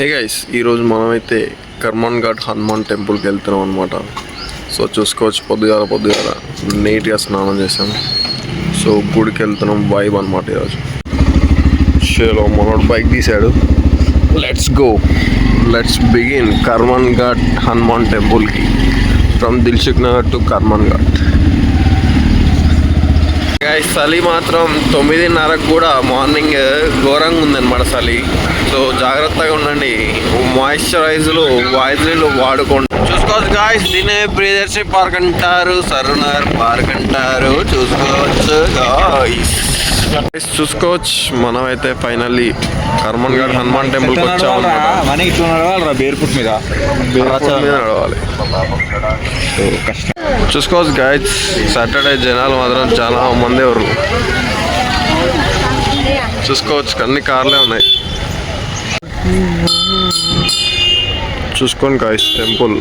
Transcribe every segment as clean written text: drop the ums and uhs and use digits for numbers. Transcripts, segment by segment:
Hey guys, ఈరోజు మనమైతే కర్మన్ ఘాట్ హనుమాన్ టెంపుల్కి వెళ్తున్నాం అనమాట. సో చూసుకోవచ్చు, పొద్దుగాల నీట్గా స్నానం చేసాం. సో గుడికి వెళ్తున్నాం, వైబ్ అనమాట ఈరోజు. షేలో మనోడు బైక్ తీశాడు. Let's go, let's begin Karmanghat Hanuman టెంపుల్కి from Dilsukhnagar to Karmanghat. చలి మాత్రం 9:30కు కూడా మార్నింగ్ ఘోరంగా ఉందన్నమాట చలి. సో జాగ్రత్తగా ఉండండి, మాయిశ్చరైజర్లు వాయిద్రీలు వాడుకోండి. చూసుకోవచ్చు గాయస్, దీనే ప్రియదర్శి పార్క్ అంటారు, సరూనగర్ పార్క్ అంటారు. చూసుకోవచ్చు గాయస్, చూసుకోవచ్చు మనమైతే ఫైనల్లీ కర్మన్ ఘాట్ హనుమాన్ టెంపుల్కి వచ్చాము. బేర్పుట్ మీద నడవాలి. చూసుకోవచ్చు గాయస్, సాటర్డే జనాలు మాత్రం చాలా మంది ఎవరు. చూసుకోవచ్చు, అన్ని కార్లే ఉన్నాయి. చూసుకోండి గాయస్, టెంపుల్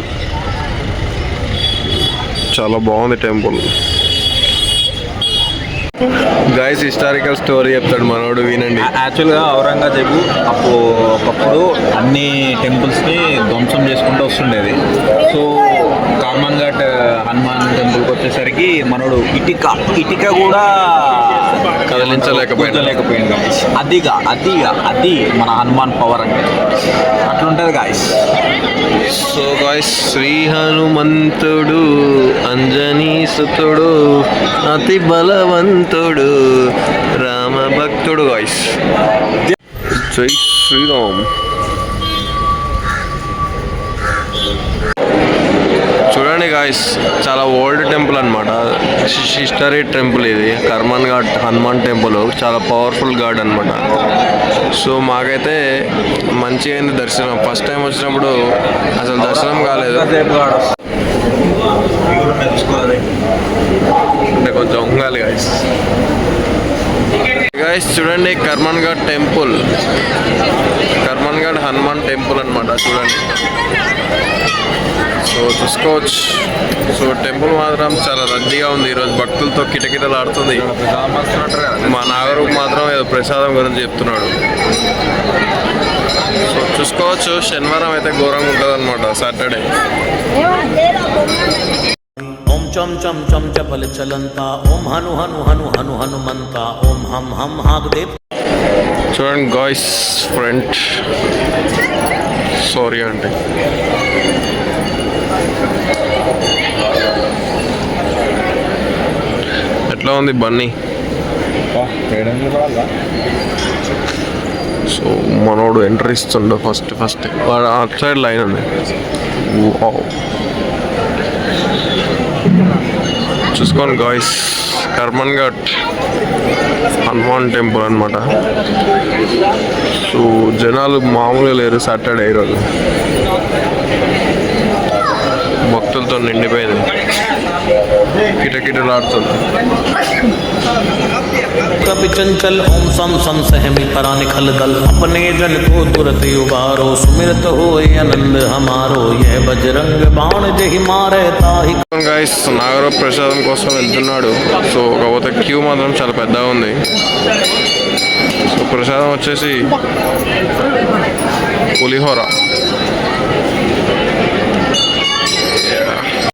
చాలా బాగుంది టెంపుల్. గాయస్ హిస్టారికల్ స్టోరీ చెప్తాడు మనోడు, వినండి. యాక్చువల్గా ఔరంగజేబు ఒకప్పుడు అన్ని టెంపుల్స్ని ధ్వంసం చేసుకుంటూ వస్తుండేది. సో కర్మన్ ఘాట్ హనుమాన్ టెంపుల్కి వచ్చేసరికి మనోడు ఇటుక కూడా కదలించలేకపోయింది. అది మన హనుమాన్ పవర్ అంటే అట్లుంటుంది గాయస్. సో గాయస్, శ్రీ హనుమంతుడు అంజనీ సుతుడు అతి బలవంతుడు రామ భక్తుడు. గాయస్ జై శ్రీరామ్. చూడండి గాయస్, చాలా ఓల్డ్ టెంపుల్ అనమాట, హిస్టరీ టెంపుల్ ఇది. కర్మన్ ఘాట్ హనుమాన్ టెంపుల్ చాలా పవర్ఫుల్ గాడ్ అనమాట. సో మాకైతే మంచిగా అయింది దర్శనం. ఫస్ట్ టైం వచ్చినప్పుడు అసలు దర్శనం కాలేదు, అంటే కొంచెం ఉంగాలి గాయస్. గాయస్ చూడండి, కర్మన్ ఘాట్ టెంపుల్, కర్మన్ ఘాట్ హనుమాన్ టెంపుల్ అనమాట. చూడండి, సో చూసుకోవచ్చు. సో టెంపుల్ మాత్రం చాలా రద్దీగా ఉంది ఈరోజు, భక్తులతో కిటకిటలాడుతుంది. మా నాగరూపు మాత్రం ఏదో ప్రసాదం గురించి చెప్తున్నాడు. సో చూసుకోవచ్చు, శనివారం అయితే ఘోరంగా ఉంటుంది అనమాట, సాటర్డే. ఓం చం చం చం చపల చలంతా, ఓం హను హను హను హను హనుమంతా, ఓం హం హం హాగ్దేవ్. చూడండి గాయ్స్, ఫ్రంట్ సారీ అంటే ఎట్లా ఉంది బన్నీ. సో మనోడు ఎంట్రీ ఇస్తుండ ఫస్ట్ వాడు అటు సైడ్ లైన్ ఉంది. చూసుకోండి గాయ్స్, కర్మన్ ఘాట్ హనుమాన్ టెంపుల్ అనమాట. సో జనాలు మామూలుగా లేరు, సాటర్డే ఈరోజు భక్తులతో నిండిపోయింది, కిటకిటలాడుతుంది. कपि चंचल ओम सम सम सहमी परा निखल दल, अपने जन को तुरत उबारो, सुमिरत होए आनंद हमारो, यह बजरंग बाण जहि मारे ताहि. గైస్, నాగరూప్ ప్రసాదం కోసం వెళ్తున్నాడు. సో కాకపోతే క్యూ మాత్రం చాలా పెద్దగా ఉంది. సో ప్రసాదం వచ్చేసి పులిహోర.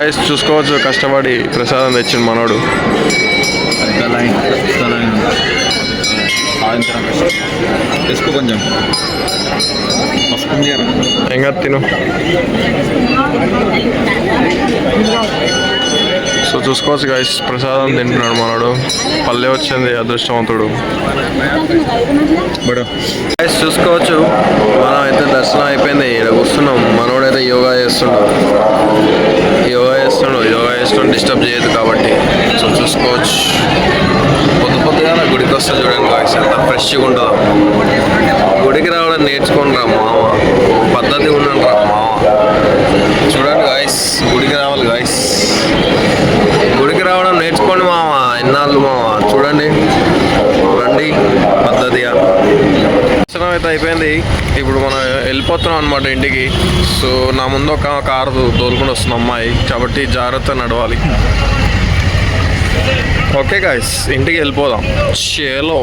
గైస్ చూసుకోవచ్చు, కష్టపడి ప్రసాదం తెచ్చింది మనోడు. తీసుకో కొంచెం ఇంకా తిను. సో చూసుకోవచ్చు గైస్, ప్రసాదం తింటున్నాడు మనోడు. పల్లె వచ్చింది, అదృష్టవంతుడు. గైస్ చూసుకోవచ్చు, మనం అయితే దర్శనం అయిపోయింది, ఇక్కడ కూర్చున్నాం. మనోడైతే యోగా చేస్తుండు డిస్టర్బ్ చేయదు కాబట్టి. సో చూసుకోవచ్చు, పొద్దుగా గుడికి వస్తే చూడండి గాయస్, ఎంత ఫ్రెష్గా ఉంటుందో. గుడికి రావడం నేర్చుకోండి రా మామ, పద్ధతి ఉండండి రా మామ. చూడండి గాయస్, గుడికి రావాలి గాయస్, గుడికి రావడం నేర్చుకోండి మామ, ఎన్నాళ్ళు మామ. చూడండి, రండి పద్ధతిగా. దర్శనం అయితే అయిపోయింది, ఇప్పుడు మనం వెళ్ళిపోతున్నాం అనమాట ఇంటికి. సో నా ముందు ఒక కారు తోలుకుండా వస్తున్న అమ్మాయి, కాబట్టి జాగ్రత్త నడవాలి. ఓకే గాయస్, ఇంటికి వెళ్ళిపోదాం. చలో.